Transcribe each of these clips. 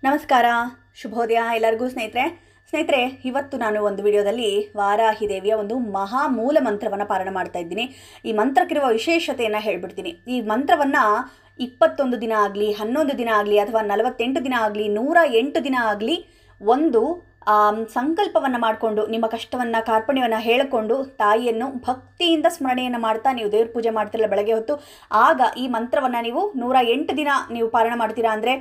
ನಮಸ್ಕಾರ, ಶುಭೋದಯ ಎಲ್ಲರಿಗೂ ಸ್ನೇಹಿತರೆ ಇವತ್ತು ನಾನು ಒಂದು ವಿಡಿಯೋದಲ್ಲಿ ವಾರಾಹಿ ದೇವಿಯ ಒಂದು ಮಹಾ ಮೂಲ ಮಂತ್ರವನ್ನು ಪಾರಣ ಮಾಡ್ತಾ ಇದ್ದೀನಿ. ಈ ಮಂತ್ರಕ್ಕಿರುವ ವಿಶೇಷತೆಯನ್ನು ಹೇಳ್ಬಿಡ್ತೀನಿ. ಈ ಮಂತ್ರವನ್ನು 21 ದಿನ ಆಗಲಿ, 11 ದಿನ ಆಗಲಿ, ಅಥವಾ 48 ದಿನ ಆಗಲಿ, 108 ದಿನ ಆಗಲಿ ಒಂದು ಸಂಕಲ್ಪವನ್ನು ಮಾಡಿಕೊಂಡು ನಿಮ್ಮ ಕಷ್ಟವನ್ನು ಕಾರ್ಪಣ್ಯವನ್ನು ಹೇಳಿಕೊಂಡು ತಾಯಿಯನ್ನು ಭಕ್ತಿಯಿಂದ ಸ್ಮರಣೆಯನ್ನು ಮಾಡ್ತಾ ನೀವು ದೇವ್ರ ಪೂಜೆ ಮಾಡ್ತಿರಲ್ಲ ಬೆಳಗ್ಗೆ ಹೊತ್ತು, ಆಗ ಈ ಮಂತ್ರವನ್ನು ನೀವು 108 ದಿನ ನೀವು ಪಾರಣ ಮಾಡ್ತೀರಾ ಅಂದರೆ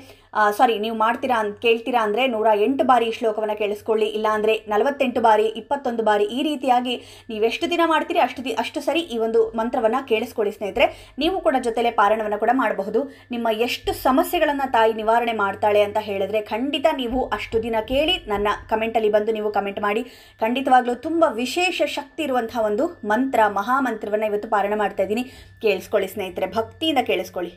ನೀವು ಮಾಡ್ತೀರಾ ಅಂತ ಕೇಳ್ತೀರಾ ಅಂದರೆ 108 ಬಾರಿ ಈ ಶ್ಲೋಕವನ್ನು ಕೇಳಿಸ್ಕೊಳ್ಳಿ. ಇಲ್ಲಾಂದರೆ 48 ಬಾರಿ, 21 ಬಾರಿ, ಈ ರೀತಿಯಾಗಿ ನೀವೆಷ್ಟು ದಿನ ಮಾಡ್ತೀರಿ ಅಷ್ಟು ಸರಿ ಈ ಒಂದು ಮಂತ್ರವನ್ನು ಕೇಳಿಸ್ಕೊಳ್ಳಿ ಸ್ನೇಹಿತರೆ. ನೀವು ಕೂಡ ಜೊತೆಲೇ ಪಾರಣವನ್ನು ಕೂಡ ಮಾಡಬಹುದು. ನಿಮ್ಮ ಎಷ್ಟು ಸಮಸ್ಯೆಗಳನ್ನು ತಾಯಿ ನಿವಾರಣೆ ಮಾಡ್ತಾಳೆ ಅಂತ ಹೇಳಿದ್ರೆ ಖಂಡಿತ ನೀವು ಅಷ್ಟು ದಿನ ಕೇಳಿ ನನ್ನ ಕಮೆಂಟಲ್ಲಿ ಬಂದು ನೀವು ಕಮೆಂಟ್ ಮಾಡಿ. ಖಂಡಿತವಾಗ್ಲೂ ತುಂಬ ವಿಶೇಷ ಶಕ್ತಿ ಇರುವಂತಹ ಒಂದು ಮಂತ್ರ, ಮಹಾಮಂತ್ರವನ್ನು ಇವತ್ತು ಪಾರಣ ಮಾಡ್ತಾ ಇದ್ದೀನಿ. ಕೇಳಿಸ್ಕೊಳ್ಳಿ ಸ್ನೇಹಿತರೆ, ಭಕ್ತಿಯಿಂದ ಕೇಳಿಸ್ಕೊಳ್ಳಿ.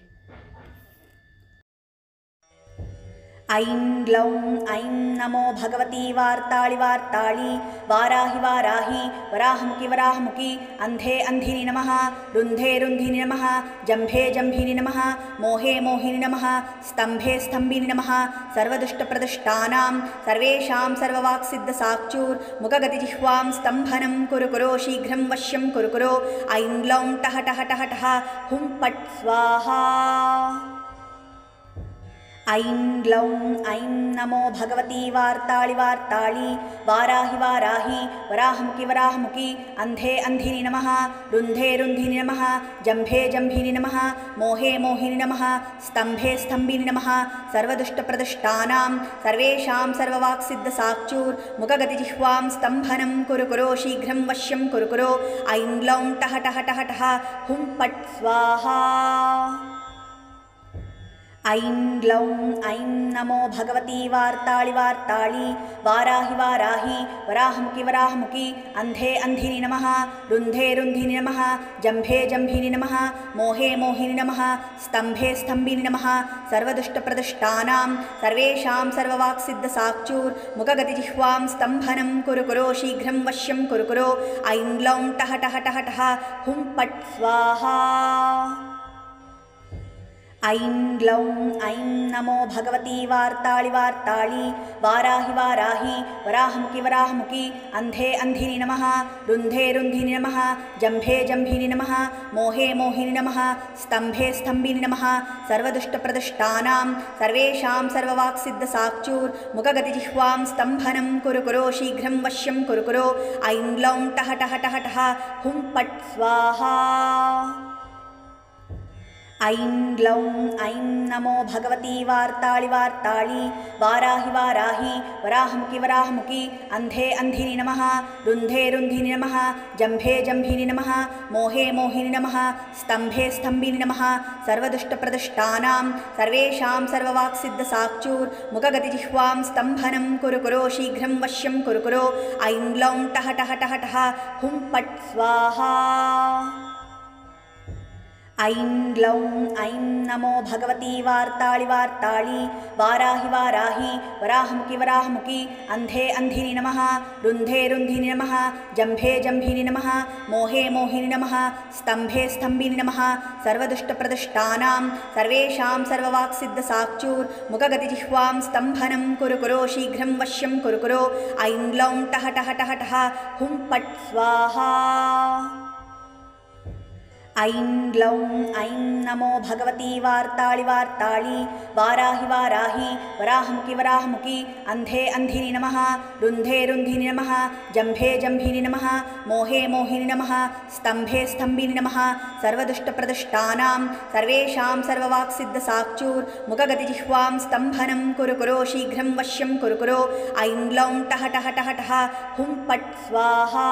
ಐಂ ಗ್ಲೌಂ ಐಂ ನಮೋ ಭಗವತಿ ವಾರ್ತಾಳಿ ವಾರ್ತಾಳಿ ವಾರಾಹಿ ವಾರಾಹಿ ವರಾಹಮುಖಿ ವರಾಹಮುಖಿ ಅಂಧೇ ಅಂಧಿನಿ ನಮಃ ರುಂಧೇ ರುಂಧಿನಿ ನಮಃ ಜಂಭೇ ಜಂಭಿನಿ ನಮಃ ಮೋಹೇ ಮೋಹಿನಿ ನಮಃ ಸ್ತಂಭೇ ಸ್ತಂಭಿನಿ ನಮಃ ಸರ್ವದುಷ್ಟಪ್ರದುಷ್ಟಾನಾಂ ಸರ್ವೇಷಾಂ ಸರ್ವವಾಕ್ಸಿದ್ಧ ಸಾಕ್ಷೂರ್ ಮುಖಗತಿ ಜಿಹ್ವಾಂ ಸ್ತಂಭನಂ ಕುರು ಕುರೋ ಶೀಘ್ರಂ ವಶ್ಯಂ ಕುರು ಕುರೋ ಐಂ ಗ್ಲೌಂ ಟಹ ಟಹ ಟಹ ಟಹ ಹುಂ ಪಟ್ ಸ್ವಾಹಾ. ಐಂ ಗ್ಲೌಂ ಐಂ ನಮೋ ಭಗವತಿ ವಾರ್ತಾಳಿ ವಾರ್ತಾಳಿ ವಾರಾಹಿ ವಾರಾಹಿ ವರಾಹಮುಖಿ ವರಾಹಮುಖಿ ಅಂಧೇ ಅಂಧಿನಿ ನಮಃ ರುಂಧೇ ರುಂಧಿನಿ ನಮಃ ಜಂಭೇ ಜಂಭಿನಿ ನಮಃ ಮೋಹೇ ಮೋಹಿನಿ ನಮಃ ಸ್ತಂಭೇ ಸ್ತಂಭಿನಿ ನಮಃ ಸರ್ವದುಷ್ಟಪ್ರದುಷ್ಟಾನಾಂ ಸರ್ವೇಷಾಂ ಸರ್ವವಾಕ್ಸಿದ್ಧ ಸಾಕ್ಷೂರ್ ಮುಖಗತಿ ಜಿಹ್ವಾಂ ಸ್ತಂಭನಂ ಕುರು ಕುರೋ ಶೀಘ್ರಂ ವಶ್ಯಂ ಕುರು ಕುರೋ ಐಂ ಗ್ಲೌಂ ಟಹ ಟಹ ಟಹ ಟಹ ಹುಂ ಪಟ್ ಸ್ವಾಹಾ. ಐಂ ಗ್ಲೌಂ ಐಂ ನಮೋ ಭಗವತಿ ವಾರ್ತಾಳಿ ವಾರ್ತಾಳಿ ವಾರಾಹಿ ವಾರಾಹಿ ವರಾಹಮುಖಿ ವರಾಹಮುಖಿ ಅಂಧೇ ಅಂಧಿನಿ ನಮಃ ರುಂಧೇ ರುಂಧಿನಿ ನಮಃ ಜಂಭೇ ಜಂಭಿನಿ ನಮಃ ಮೋಹೇ ಮೋಹಿನಿ ನಮಃ ಸ್ತಂಭೇ ಸ್ತಂಭಿನಿ ನಮಃ ಸರ್ವದುಷ್ಟಪ್ರದುಷ್ಟಾನಾಂ ಸರ್ವೇಷಾಂ ಸರ್ವವಾಕ್ಸಿದ್ಧ ಸಾಕ್ಷೂರ್ ಮುಖಗತಿ ಜಿಹ್ವಾಂ ಸ್ತಂಭನಂ ಕುರು ಕುರೋ ಶೀಘ್ರಂ ವಶ್ಯಂ ಕುರು ಕುರೋ ಐಂ ಗ್ಲೌಂ ಟಹ ಟಹ ಟಹ ಟಹ ಹುಂ ಪಟ್ ಸ್ವಾಹಾ. ಐಂ ಗ್ಲೌಂ ಐಂ ನಮೋ ಭಗವತಿ ವಾರ್ತಾಳಿ ವಾರ್ತಾಳಿ ವಾರಾಹಿ ವಾರಾಹಿ ವರಾಹಮುಖಿ ವರಾಹಮುಖಿ ಅಂಧೇ ಅಂಧಿನಿ ನಮಃ ರುಂಧೇ ರುಂಧಿನಿ ನಮಃ ಜಂಭೇ ಜಂಭಿನಿ ನಮಃ ಮೋಹೇ ಮೋಹಿನಿ ನಮಃ ಸ್ತಂಭೇ ಸ್ತಂಭಿನಿ ನಮಃ ಸರ್ವದುಷ್ಟಪ್ರದುಷ್ಟಾನಾಂ ಸರ್ವೇಷಾಂ ಸರ್ವವಾಕ್ಸಿದ್ಧ ಸಾಕ್ಷೂರ್ ಮುಖಗತಿ ಜಿಹ್ವಾಂ ಸ್ತಂಭನಂ ಕುರು ಕುರೋ ಶೀಘ್ರಂ ವಶ್ಯಂ ಕುರು ಕುರೋ ಐಂ ಗ್ಲೌಂ ಟಹ ಟಹ ಟಹ ಟಹ ಹುಂ ಪಟ್ ಸ್ವಾಹಾ. ಐಂ ಗ್ಲೌಂ ಐಂ ನಮೋ ಭಗವತಿ ವಾರ್ತಾಳಿ ವಾರ್ತಾಳಿ ವಾರಾಹಿ ವಾರಾಹಿ ವರಾಹಮುಖಿ ವರಾಹಮುಖಿ ಅಂಧೇ ಅಂಧಿನಿ ನಮಃ ರುಂಧೇ ರುಂಧಿನಿ ನಮಃ ಜಂಭೇ ಜಂಭಿನಿ ನಮಃ ಮೋಹೇ ಮೋಹಿನಿ ನಮಃ ಸ್ತಂಭೇ ಸ್ತಂಭಿನಿ ನಮಃ ಸರ್ವದುಷ್ಟಪ್ರದುಷ್ಟಾನಾಂ ಸರ್ವೇಷಾಂ ಸರ್ವವಾಕ್ಸಿದ್ಧ ಸಾಕ್ಷೂರ್ ಮುಖಗತಿ ಜಿಹ್ವಾಂ ಸ್ತಂಭನಂ ಕುರು ಕುರೋ ಶೀಘ್ರಂ ವಶ್ಯಂ ಕುರು ಕುರೋ ಐಂ ಗ್ಲೌಂ ಟಹ ಟಹ ಟಹ ಟಹ ಹುಂ ಪಟ್ ಸ್ವಾಹಾ. ಐಂ ಗ್ಲೌಂ ಐಂ ನಮೋ ಭಗವತಿ ವಾರ್ತಾಳಿ ವಾರ್ತಾಳಿ ವಾರಾಹಿ ವಾರಾಹಿ ವರಾಹಮುಖಿ ವರಾಹಮುಖಿ ಅಂಧೇ ಅಂಧಿನಿ ನಮಃ ರುಂಧೇ ರುಂಧಿನಿ ನಮಃ ಜಂಭೇ ಜಂಭಿನಿ ನಮಃ ಮೋಹೇ ಮೋಹಿನಿ ನಮಃ ಸ್ತಂಭೇ ಸ್ತಂಭಿನಿ ನಮಃ ಸರ್ವದುಷ್ಟಪ್ರದುಷ್ಟಾನಾಂ ಸರ್ವೇಷಾಂ ಸರ್ವವಾಕ್ಸಿದ್ಧ ಸಾಕ್ಷೂರ್ ಮುಖಗತಿ ಜಿಹ್ವಾಂ ಸ್ತಂಭನಂ ಕುರು ಕುರೋ ಶೀಘ್ರಂ ವಶ್ಯಂ ಕುರು ಕುರೋ ಐಂ ಗ್ಲೌಂ ಟಹ ಟಹ ಟಹ ಟಹ ಹುಂ ಪಟ್ ಸ್ವಾಹಾ. ಐಂ ಗ್ಲೌಂ ಐಂ ನಮೋ ಭಗವತಿ ವಾರ್ತಾಳಿ ವಾರ್ತಾಳಿ ವಾರಾಹಿ ವಾರಾಹಿ ವರಾಹಮುಖಿ ವರಾಹಮುಖಿ ಅಂಧೇ ಅಂಧಿನಿ ನಮಃ ರುಂಧೇ ರುಂಧಿನಿ ನಮಃ ಜಂಭೇ ಜಂಭಿನಿ ನಮಃ ಮೋಹೇ ಮೋಹಿನಿ ನಮಃ ಸ್ತಂಭೇ ಸ್ತಂಭಿನಿ ನಮಃ ಸರ್ವದುಷ್ಟಪ್ರದುಷ್ಟಾನಾಂ ಸರ್ವೇಷಾಂ ಸರ್ವವಾಕ್ಸಿದ್ಧ ಸಾಕ್ಷೂರ್ ಮುಖಗತಿ ಜಿಹ್ವಾಂ ಸ್ತಂಭನಂ ಕುರು ಕುರೋ ಶೀಘ್ರಂ ವಶ್ಯಂ ಕುರು ಕುರೋ ಐಂ ಗ್ಲೌಂ ಟಹ ಟಹ ಟಹ ಟಹ ಹುಂ ಪಟ್ ಸ್ವಾಹಾ.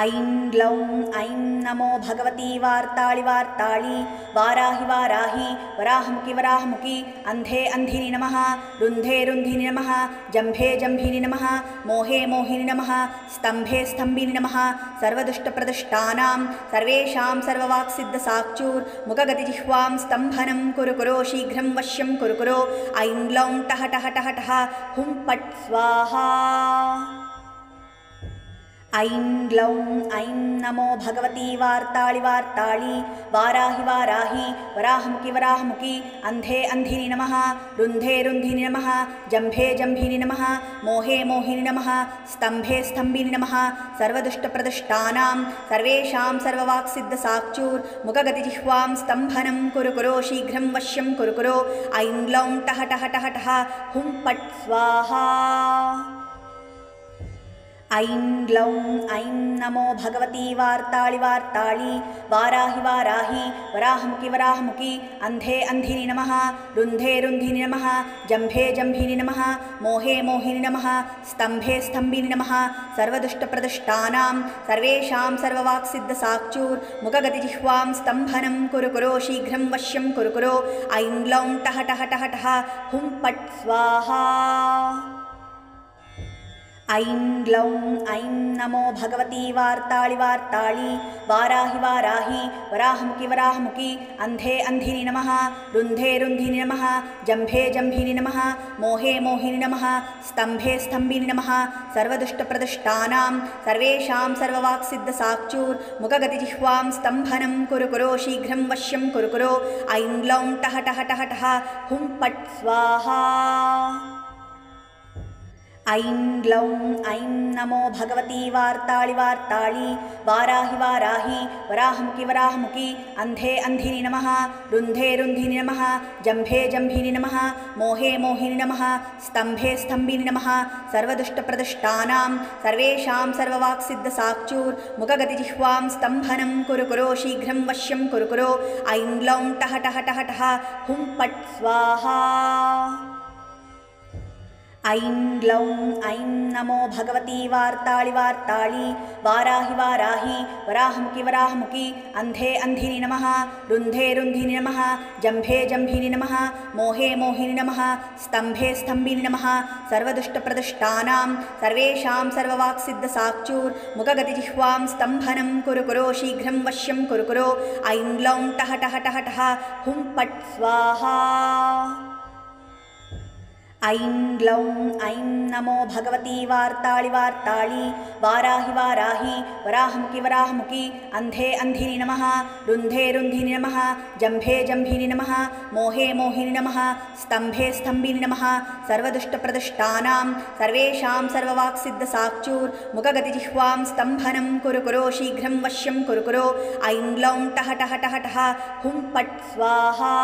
ಐಂ ಗ್ಲೌಂ ಐಂ ನಮೋ ಭಗವತಿ ವಾರ್ತಾಳಿ ವಾರ್ತಾಳಿ ವಾರಾಹಿ ವಾರಾಹಿ ವರಾಹಮುಖಿ ವರಾಹಮುಖಿ ಅಂಧೇ ಅಂಧಿನಿ ನಮಃ ರುಂಧೇ ರುಂಧಿನಿ ನಮಃ ಜಂಭೇ ಜಂಭಿನಿ ನಮಃ ಮೋಹೇ ಮೋಹಿನಿ ನಮಃ ಸ್ತಂಭೇ ಸ್ತಂಭಿನಿ ನಮಃ ಸರ್ವದುಷ್ಟಪ್ರದುಷ್ಟಾನಾಂ ಸರ್ವೇಷಾಂ ಸರ್ವವಾಕ್ಸಿದ್ಧ ಸಾಕ್ಷೂರ್ ಮುಖಗತಿ ಜಿಹ್ವಾಂ ಸ್ತಂಭನಂ ಕುರು ಕುರೋ ಶೀಘ್ರಂ ವಶ್ಯಂ ಕುರು ಕುರೋ ಐಂ ಗ್ಲೌಂ ಟಹ ಟಹ ಟಹ ಟಹ ಹುಂ ಪಟ್ ಸ್ವಾಹಾ. ऐं ग्लौं ऐं नमो भगवती वार्ताळि वार्ताळि वाराहि वाराहि वराहमुखि वराहमुखि अन्धे अन्धिनि नमः रुन्धे रुन्धिनि नमः जम्भे जम्भिनि नमः मोहे मोहिनि नमः स्तम्भे स्तम्भिनि नमः सर्वदुष्टप्रदुष्टानां सर्वेषां सर्ववाक्सिद्धसाक्षूर्मुखगतिजिह्वां स्तम्भनं कुरु कुरो शीघ्रं वश्यं कुरु कुरो ऐं ग्लौं टः टः टः टः हुं पट् स्वाहा। ऐं ग्लौं ऐं नमो भगवती वार्ताळि वार्ताळि वाराहि वाराहि वराहमुखि वराहमुखि अन्धे अन्धिनि नमः रुन्धे रुन्धिनि नमः जम्भे जम्भिनि नमः मोहे मोहिनि नमः स्तम्भे स्तम्भिनि नमः सर्वदुष्टप्रदुष्टानां सर्वेषां सर्ववाक्सिद्धसाक्षूर्मुखगतिजिह्वां स्तम्भनं कुरु कुरो शीघ्रं वश्यं कुरु कुरो ऐं ग्लौं टः टः टः टः हुं पट् स्वाहा। ऐं ग्लौं ऐं नमो भगवती वार्ताळि वार्ताळि वाराहि वाराहि वराहमुखि वराहमुखि अन्धे अन्धिनि नमः रुन्धे रुन्धिनि नमः जम्भे जम्भिनि नमः मोहे मोहिनि नमः स्तम्भे स्तम्भिनि नमः सर्वदुष्टप्रदुष्टानां सर्वेषां सर्ववाक्सिद्धसाक्षूर्मुखगतिजिह्वां स्तम्भनं कुरु कुरो शीघ्रं वश्यं कुरु कुरो ऐं ग्लौं टः टः टः टः हुं पट् स्वाहा। ऐं ग्लौं ऐं नमो भगवती वार्ताळि वार्ताळि वाराहि वाराहि वराहमुखि वराहमुखि अन्धे अन्धिनि नमः रुन्धे रुन्धिनि नमः जम्भे जम्भिनि नमः मोहे मोहिनि नमः स्तम्भे स्तम्भिनि नमः सर्वदुष्टप्रदुष्टानां सर्वेषां सर्ववाक्सिद्धसाक्षूर्मुखगतिजिह्वां स्तम्भनं कुरु कुरो शीघ्रं वश्यं कुरु कुरो ऐं ग्लौं टः टः टः टः हुं पट् स्वाहा। ऐं ग्लौं ऐं नमो भगवती वार्ताळि वार्ताळि वाराहि वाराहि वराहमुखि वराहमुखि अन्धे अन्धिनि नमः रुन्धे रुन्धिनि नमः जम्भे जम्भिनि नमः मोहे मोहिनि नमः स्तम्भे स्तम्भिनि नमः सर्वदुष्टप्रदुष्टानां सर्वेषां सर्ववाक्सिद्धसाक्षूर्मुखगतिजिह्वां स्तम्भनं कुरु कुरो शीघ्रं वश्यं कुरु कुरो ऐं ग्लौं टः टः टः टः हुं पट् स्वाहा। ऐं ग्लौं ऐं नमो भगवती वार्ताळि वार्ताळि वाराहि वाराहि वराहमुखि वराहमुखि अन्धे अन्धिनि नमः रुन्धे रुन्धिनि नमः जम्भे जम्भिनि नमः मोहे मोहिनि नमः स्तम्भे स्तम्भिनि नमः सर्वदुष्टप्रदुष्टानां सर्वेषां सर्ववाक्सिद्धसाक्षूर्मुखगतिजिह्वां स्तम्भनं कुरु कुरो शीघ्रं वश्यं कुरु कुरो ऐं ग्लौं टः टः टः टः हुं पट् स्वाहा।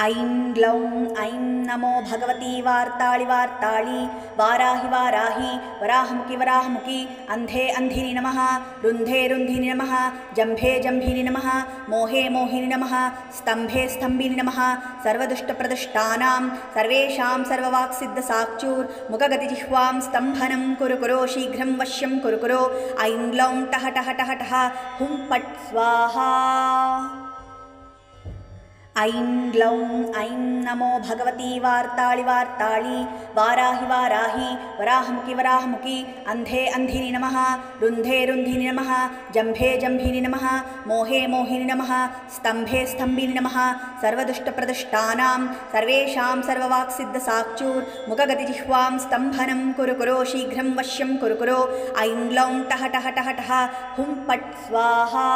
ऐं ग्लौं ऐं नमो भगवती वार्ताळि वार्ताळि वाराहि वाराहि वराहमुखि वराहमुखि अन्धे अन्धिनि नमः रुन्धे रुन्धिनि नमः जम्भे जम्भिनि नमः मोहे मोहिनि नमः स्तम्भे स्तम्भिनि नमः सर्वदुष्टप्रदुष्टानां सर्वेषां सर्ववाक्सिद्धसाक्षूर्मुखगतिजिह्वां स्तम्भनं कुरु कुरो शीघ्रं वश्यं कुरु कुरो ऐं ग्लौं टः टः टः टः हुं पट् स्वाहा। ऐं ग्लौं ऐं नमो भगवती वार्ताळि वार्ताळि वाराहि वाराहि वराहमुखि वराहमुखि अन्धे अन्धिनि नमः रुन्धे रुन्धिनि नमः जम्भे जम्भिनि नमः मोहे मोहिनि नमः स्तम्भे स्तम्भिनि नमः सर्वदुष्टप्रदुष्टानां सर्वेषां सर्ववाक्सिद्धसाक्षूर्मुखगतिजिह्वां स्तम्भनं कुरु कुरो शीघ्रं वश्यं कुरु कुरो ऐं ग्लौं टः टः टः टः हुं पट् स्वाहा।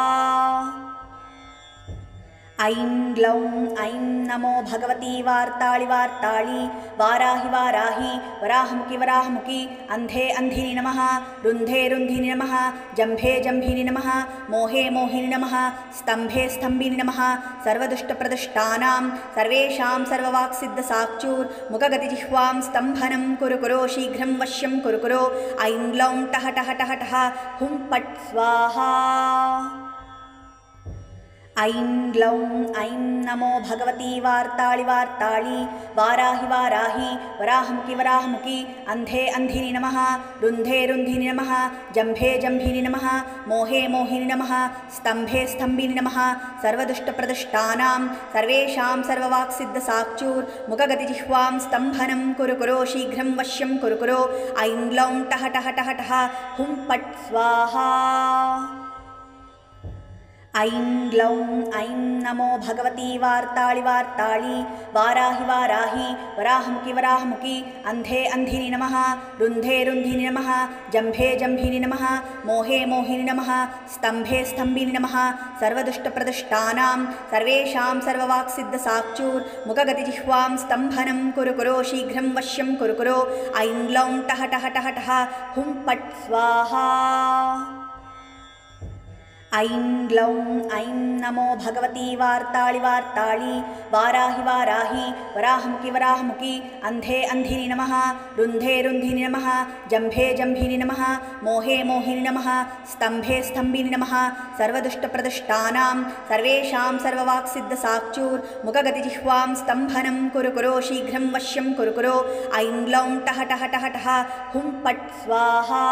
ऐं ग्लौं ऐं नमो भगवती वार्ताळि वार्ताळि वाराहि वाराहि वराहमुखि वराहमुखि अन्धे अन्धिनि नमः रुन्धे रुन्धिनि नमः जम्भे जम्भिनि नमः मोहे मोहिनि नमः स्तम्भे स्तम्भिनि नमः सर्वदुष्टप्रदुष्टानां सर्वेषां सर्ववाक्सिद्धसाक्षूर्मुखगतिजिह्वां स्तम्भनं कुरु कुरो शीघ्रं वश्यं कुरु कुरो ऐं ग्लौं टः टः टः टः हुं पट् स्वाहा। ऐं ग्लौं ऐं नमो भगवती वार्ताळि वार्ताळि वाराहि वाराहि वराहमुखि वराहमुखि अन्धे अन्धिनि नमः रुन्धे रुन्धिनि नमः जम्भे जम्भिनि नमः मोहे मोहिनि नमः स्तम्भे स्तम्भिनि नमः सर्वदुष्टप्रदुष्टानां सर्वेषां सर्ववाक्सिद्धसाक्षूर्मुखगतिजिह्वां स्तम्भनं कुरु कुरो शीघ्रं वश्यं कुरु कुरो ऐं ग्लौं टः टः टः टः हुं पट् स्वाहा। ऐं ग्लौं ऐं नमो भगवती वार्ताळि वार्ताळि वाराहि वाराहि वराहमुखि वराहमुखि अन्धे अन्धिनि नमः रुन्धे रुन्धिनि नमः जम्भे जम्भिनि नमः मोहे मोहिनि नमः स्तम्भे स्तम्भिनि नमः सर्वदुष्टप्रदुष्टानां सर्वेषां सर्ववाक्सिद्धसाक्षूर्मुखगतिजिह्वां स्तम्भनं कुरु कुरु शीघ्रं वश्यं कुरु कुरु ऐं ग्लौं टः टः टः टः हुं पट् स्वाहा। ऐं ग्लौं ऐं नमो भगवती वार्ताळि वार्ताळि वाराहि वाराहि वराहमुखि वराहमुखि अन्धे अन्धिनि नमः रुन्धे रुन्धिनि नमः जम्भे जम्भिनि नमः मोहे मोहिनि नमः स्तम्भे स्तम्भिनि नमः सर्वदुष्टप्रदुष्टानां सर्वेषां सर्ववाक्सिद्धसाक्षूर्मुखगतिजिह्वां स्तम्भनं कुरु कुरु शीघ्रं वश्यं कुरु कुरु ऐं ग्लौं टः टः टः टः हुं पट् स्वाहा।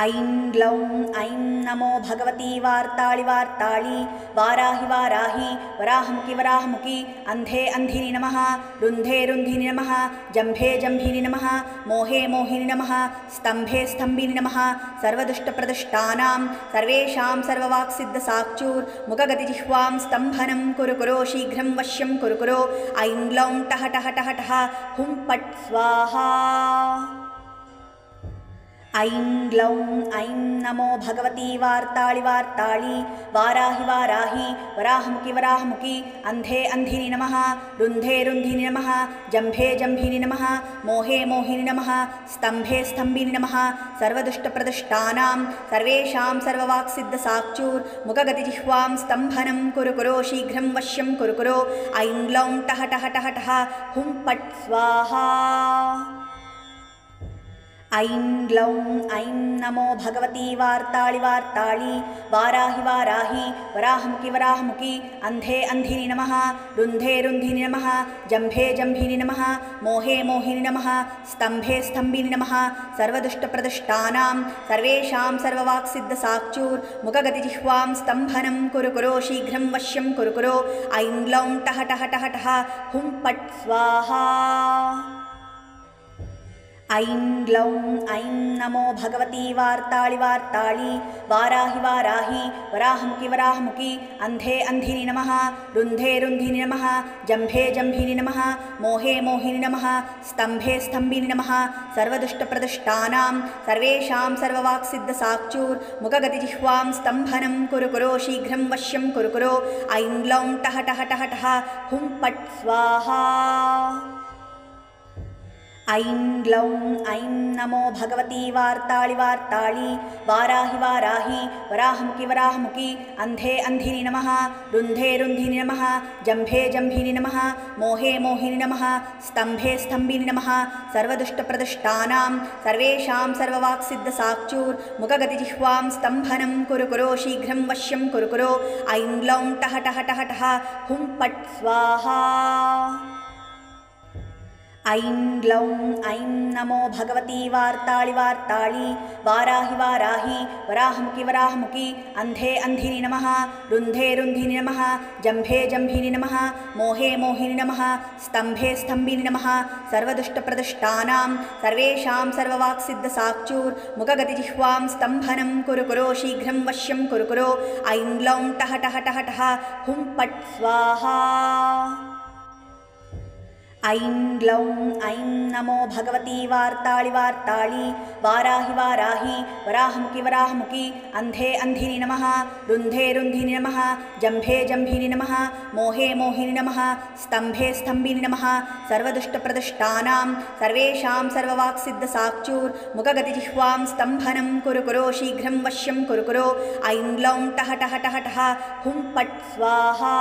ऐं ग्लौं ऐं नमो भगवती वार्ताळि वार्ताळि वाराहि वाराहि वराहमुखि वराहमुखि अन्धे अन्धिनि नमः रुन्धे रुन्धिनि नमः जम्भे जम्भिनि नमः मोहे मोहिनि नमः स्तम्भे स्तम्भिनि नमः सर्वदुष्टप्रदुष्टानां सर्वेषां सर्ववाक्सिद्धसाक्षूर्मुखगतिजिह्वां स्तम्भनं कुरु कुरु शीघ्रं वश्यं कुरु कुरु ऐं ग्लौं टः टः टः टः हुं पट् स्वाहा। ऐं ग्लौं ऐं नमो भगवती वार्ताळि वार्ताळि वाराहि वाराहि वराहमुखि वराहमुखि अन्धे अन्धिनि नमः रुन्धे रुन्धिनि नमः जम्भे जम्भिनि नमः मोहे मोहिनि नमः स्तम्भे स्तम्भिनि नमः सर्वदुष्टप्रदुष्टानां सर्वेषां सर्ववाक्सिद्धसाक्षूर्मुखगतिजिह्वां स्तम्भनं कुरु कुरु शीघ्रं वश्यं कुरु कुरु ऐं ग्लौं टः टः टः टः हुं पट् स्वाहा। ऐं ग्लौं ऐं नमो भगवती वार्ताळि वार्ताळि वाराहि वाराहि वराहमुखि वराहमुखि अन्धे अन्धिनि नमः रुन्धे रुन्धिनि नमः जम्भे जम्भिनि नमः मोहे मोहिनि नमः स्तम्भे स्तम्भिनि नमः सर्वदुष्टप्रदुष्टानां सर्वेषां सर्ववाक्सिद्धसाक्षूर्मुखगतिजिह्वां स्तम्भनं कुरु कुरु शीघ्रं वश्यं कुरु कुरु ऐं ग्लौं टः टः टः टः हुं पट् स्वाहा। ऐं ग्लौं ऐं नमो भगवती वार्ताळि वार्ताळि वाराहि वाराहि वराहमुखि वराहमुखि अन्धे अन्धिनि नमः रुन्धे रुन्धिनि नमः जम्भे जम्भिनि नमः मोहे मोहिनि नमः स्तम्भे स्तम्भिनि नमः सर्वदुष्टप्रदुष्टानां सर्वेषां सर्ववाक्सिद्धसाक्षूर्मुखगतिजिह्वां स्तम्भनं कुरु कुरु शीघ्रं वश्यं कुरु कुरु ऐं ग्लौं टः टः टः टः हुं पट् स्वाहा। ऐं ग्लौं ऐं नमो भगवती वार्ताळि वार्ताळि वाराहि वाराहि वराहमुखि वराहमुखि अन्धे अन्धिनि नमः रुन्धे रुन्धिनि नमः जम्भे जम्भिनि नमः मोहे मोहिनि नमः स्तम्भे स्तम्भिनि नमः सर्वदुष्टप्रदुष्टानां सर्वेषां सर्ववाक्सिद्धसाक्षूर्मुखगतिजिह्वां स्तम्भनं कुरु कुरु शीघ्रं वश्यं कुरु कुरु ऐं ग्लौं टः टः टः टः हुं पट् स्वाहा। ऐं ग्लौं ऐं नमो भगवती वार्ताळि वार्ताळि वाराहि वाराहि वराहमुखि वराहमुखि अन्धे अन्धिनि नमः रुन्धे रुन्धिनि नमः जम्भे जम्भिनि नमः मोहे मोहिनि नमः स्तम्भे स्तम्भिनि नमः सर्वदुष्टप्रदुष्टानां सर्वेषां सर्ववाक्सिद्धसाक्षूर्मुखगतिजिह्वां स्तम्भनं कुरु कुरु शीघ्रं वश्यं कुरु कुरु ऐं ग्लौं टः टः टः टः हुं पट् स्वाहा। ऐं ग्लौं ऐं नमो भगवती वार्ताळि वार्ताळि वाराहि वाराहि वराहमुखि वराहमुखि अन्धे अन्धिनि नमः रुन्धे रुन्धिनि नमः जम्भे जम्भिनि नमः मोहे मोहिनि नमः स्तम्भे स्तम्भिनि नमः सर्वदुष्टप्रदुष्टानां सर्वेषां सर्ववाक्सिद्धसाक्षूर्मुखगतिजिह्वां स्तम्भनं कुरु कुरु शीघ्रं वश्यं कुरु कुरु ऐं ग्लौं टः टः टः टः हुं पट् स्वाहा।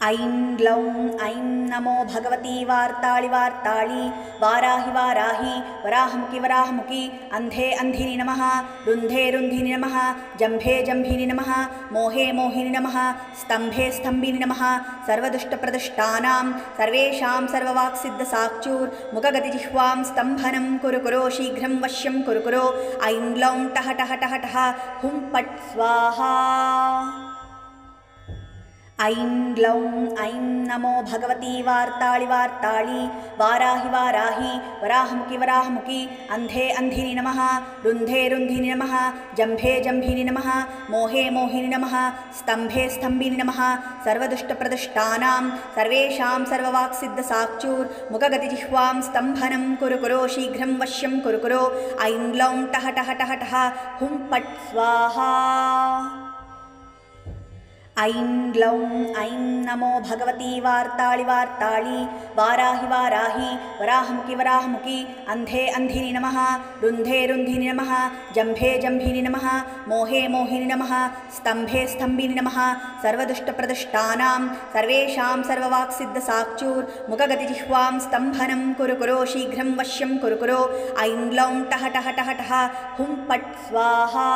ऐं ग्लौं ऐं नमो भगवती वार्ताळि वार्ताळि वाराहि वाराहि वराहमुखि वराहमुखि अन्धे अन्धिनि नमः रुन्धे रुन्धिनि नमः जम्भे जम्भिनि नमः मोहे मोहिनि नमः स्तम्भे स्तम्भिनि नमः सर्वदुष्टप्रदुष्टानां सर्वेषां सर्ववाक्सिद्धसाक्षूर्मुखगतिजिह्वां स्तम्भनं कुरु कुरु शीघ्रं वश्यं कुरु कुरु ऐं ग्लौं टः टः टः टः हुं पट् स्वाहा। ऐं ग्लौं ऐं नमो भगवती वार्ताळि वार्ताळि वाराहि वाराहि वराहमुखि वराहमुखि अन्धे अन्धिनि नमः रुन्धे रुन्धिनि नमः जम्भे जम्भिनि नमः मोहे मोहिनि नमः स्तम्भे स्तम्भिनि नमः सर्वदुष्टप्रदुष्टानां सर्वेषां सर्ववाक्सिद्धसाक्षूर्मुखगतिजिह्वां स्तम्भनं कुरु कुरो शीघ्रं वश्यं कुरु कुरो ऐं ग्लौं टः टः टः टः हुं पट् स्वाहा। ऐं ग्लौं ऐं नमो भगवती वार्ताळि वार्ताळि वाराहि वाराहि वराहमुखि वराहमुखि अन्धे अन्धिनि नमः रुन्धे रुन्धिनि नमः जम्भे जम्भिनि नमः मोहे मोहिनि नमः स्तम्भे स्तम्भिनि नमः सर्वदुष्टप्रदुष्टानां सर्वेषां सर्ववाक्सिद्धसाक्षूर्मुखगतिजिह्वां स्तम्भनं कुरु कुरो शीघ्रं वश्यं कुरु कुरो ऐं ग्लौं टः टः टः टः हुं पट् स्वाहा।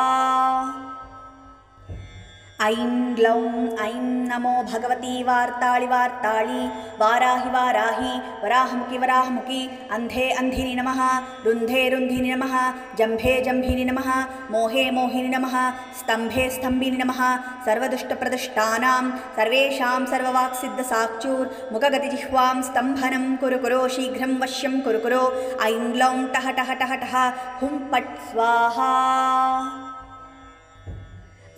ऐं ग्लौं ऐं नमो भगवती वार्ताळि वार्ताळि वाराहि वाराहि वराहमुखि वराहमुखि अन्धे अन्धिनि नमः रुन्धे रुन्धिनि नमः जम्भे जम्भिनि नमः मोहे मोहिनि नमः स्तम्भे स्तम्भिनि नमः सर्वदुष्टप्रदुष्टानां सर्वेषां सर्ववाक्सिद्धसाक्षूर्मुखगतिजिह्वां स्तम्भनं कुरु कुरो शीघ्रं वश्यं कुरु कुरो ऐं ग्लौं टः टः टः टः हुं पट् स्वाहा।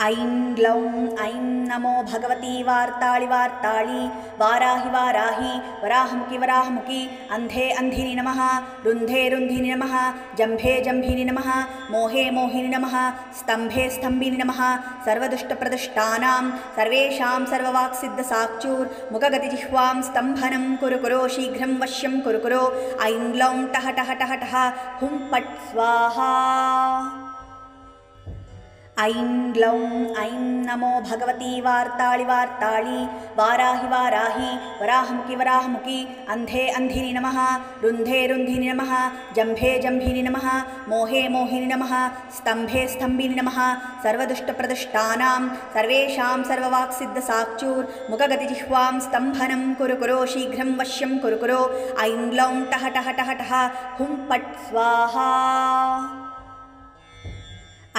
ऐं ग्लौं ऐं नमो भगवती वार्ताळि वार्ताळि वाराहि वाराहि वराहमुखि वराहमुखि अन्धे अन्धिनि नमः रुन्धे रुन्धिनि नमः जम्भे जम्भिनि नमः मोहे मोहिनि नमः स्तम्भे स्तम्भिनि नमः सर्वदुष्टप्रदुष्टानां सर्वेषां सर्ववाक्सिद्धसाक्षूर्मुखगतिजिह्वां स्तम्भनं कुरु कुरो शीघ्रं वश्यं कुरु कुरो ऐं ग्लौं टः टः टः टः हुं पट् स्वाहा। ऐं ग्लौं ऐं नमो भगवती वार्ताळि वार्ताळि वाराहि वाराहि वराहमुखि वराहमुखि अन्धे अन्धिनि नमः रुन्धे रुन्धिनि नमः जम्भे जम्भिनि नमः मोहे मोहिनि नमः स्तम्भे स्तम्भिनि नमः सर्वदुष्टप्रदुष्टानां सर्वेषां सर्ववाक्सिद्धसाक्षूर्मुखगतिजिह्वां स्तम्भनं कुरु कुरो शीघ्रं वश्यं कुरु कुरो ऐं ग्लौं टः टः टः टः हुं पट् स्वाहा।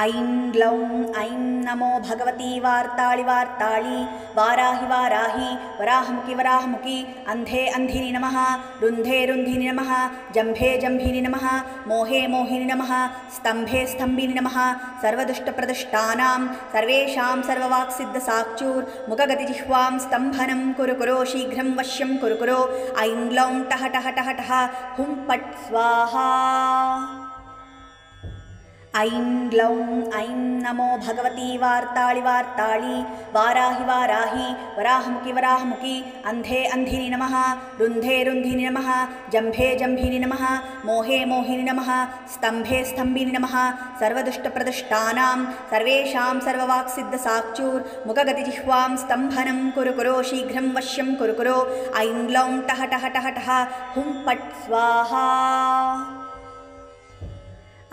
ऐं ग्लौं ऐं नमो भगवती वार्ताळि वार्ताळि वाराहि वाराहि वराहमुखि वराहमुखि अन्धे अन्धिनि नमः रुन्धे रुन्धिनि नमः जम्भे जम्भिनि नमः मोहे मोहिनि नमः स्तम्भे स्तम्भिनि नमः सर्वदुष्टप्रदुष्टानां सर्वेषां सर्ववाक्सिद्धसाक्षूर्मुखगतिजिह्वां स्तम्भनं कुरु कुरो शीघ्रं वश्यं कुरु कुरो ऐं ग्लौं टः टः टः टः हुं पट् स्वाहा। ऐं ग्लौं ऐं नमो भगवती वार्ताळि वार्ताळि वाराहि वाराहि वराहमुखि वराहमुखि अन्धे अन्धिनि नमः रुन्धे रुन्धिनि नमः जम्भे जम्भिनि नमः मोहे मोहिनि नमः स्तम्भे स्तम्भिनि नमः सर्वदुष्टप्रदुष्टानां सर्वेषां सर्ववाक्सिद्धसाक्षूर्मुखगतिजिह्वां स्तम्भनं कुरु कुरो शीघ्रं वश्यं कुरु कुरो ऐं ग्लौं टः टः टः टः हुं पट् स्वाहा।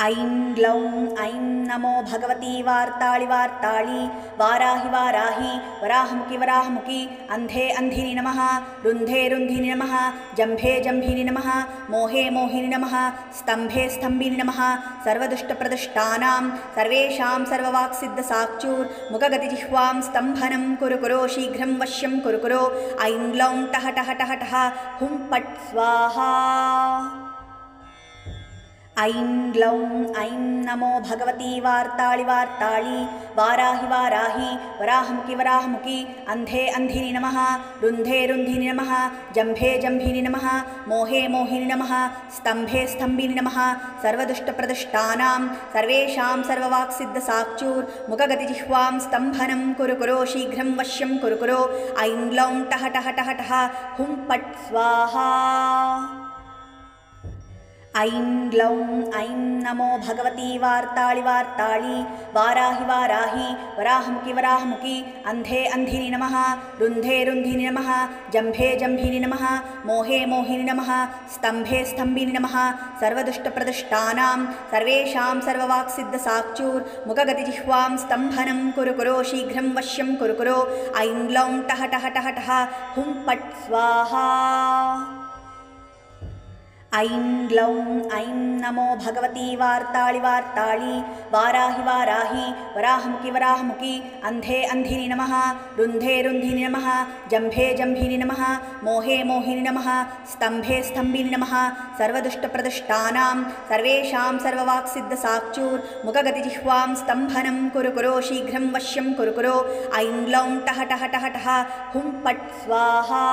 ऐं ग्लौं ऐं नमो भगवती वार्ताळि वार्ताळि वाराहि वाराहि वराहमुखि वराहमुखि अन्धे अन्धिनि नमः रुन्धे रुन्धिनि नमः जम्भे जम्भिनि नमः मोहे मोहिनि नमः स्तम्भे स्तम्भिनि नमः सर्वदुष्टप्रदुष्टानां सर्वेषां सर्ववाक्सिद्धसाक्षूर्मुखगतिजिह्वां स्तम्भनं कुरु कुरो शीघ्रं वश्यं कुरु कुरो ऐं ग्लौं टः टः टः टः हुं पट् स्वाहा। ऐं ग्लौं ऐं नमो भगवती वार्ताळि वार्ताळि वाराहि वाराहि वराहमुखि वराहमुखि अन्धे अन्धिनि नमः रुन्धे रुन्धिनि नमः जम्भे जम्भिनि नमः मोहे मोहिनि नमः स्तम्भे स्तम्भिनि नमः सर्वदुष्टप्रदुष्टानां सर्वेषां सर्ववाक्सिद्धसाक्षूर्मुखगतिजिह्वां स्तम्भनं कुरु कुरो शीघ्रं वश्यं कुरु कुरो ऐं ग्लौं टः टः टः टः हुं पट् स्वाहा। ऐं ग्लौं ऐं नमो भगवती वार्ताळि वार्ताळि वाराहि वाराहि वराहमुखि वराहमुखि अन्धे अन्धिनि नमः रुन्धे रुन्धिनि नमः जम्भे जम्भिनि नमः मोहे मोहिनि नमः स्तम्भे स्तम्भिनि नमः सर्वदुष्टप्रदुष्टानां सर्वेषां सर्ववाक्सिद्धसाक्षूर्मुखगतिजिह्वां स्तम्भनं कुरु कुरो शीघ्रं वश्यं कुरु कुरो ऐं ग्लौं टः टः टः टः हुं पट् स्वाहा। ऐं ग्लौं ऐं नमो भगवती वार्ताळि वार्ताळि वाराहि वाराहि वराहमुखि वराहमुखि अन्धे अन्धिनि नमः रुन्धे रुन्धिनि नमः जम्भे जम्भिनि नमः मोहे मोहिनि नमः स्तम्भे स्तम्भिनि नमः सर्वदुष्टप्रदुष्टानां सर्वेषां सर्ववाक्सिद्धसाक्षूर्मुखगतिजिह्वां स्तम्भनं कुरु कुरो शीघ्रं वश्यं कुरु कुरो ऐं ग्लौं टः टः टः टः हुं पट् स्वाहा।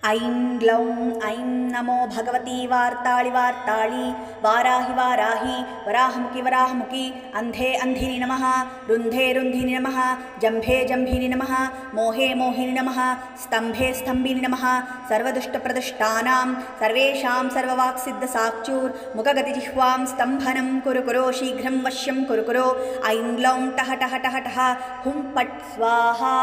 ऐं ग्लौं ऐं नमो भगवती वार्ताळि वार्ताळि वाराहि वाराहि वराहमुखि वराहमुखि अन्धे अन्धिनि नमः रुन्धे रुन्धिनि नमः जम्भे जम्भिनि नमः मोहे मोहिनि नमः स्तम्भे स्तम्भिनि नमः सर्वदुष्टप्रदुष्टानां सर्वेषां सर्ववाक्सिद्धसाक्षूर्मुखगतिजिह्वां स्तम्भनं कुरु कुरो शीघ्रं वश्यं कुरु कुरो ऐं ग्लौं टः टः टः टः हुं पट् स्वाहा।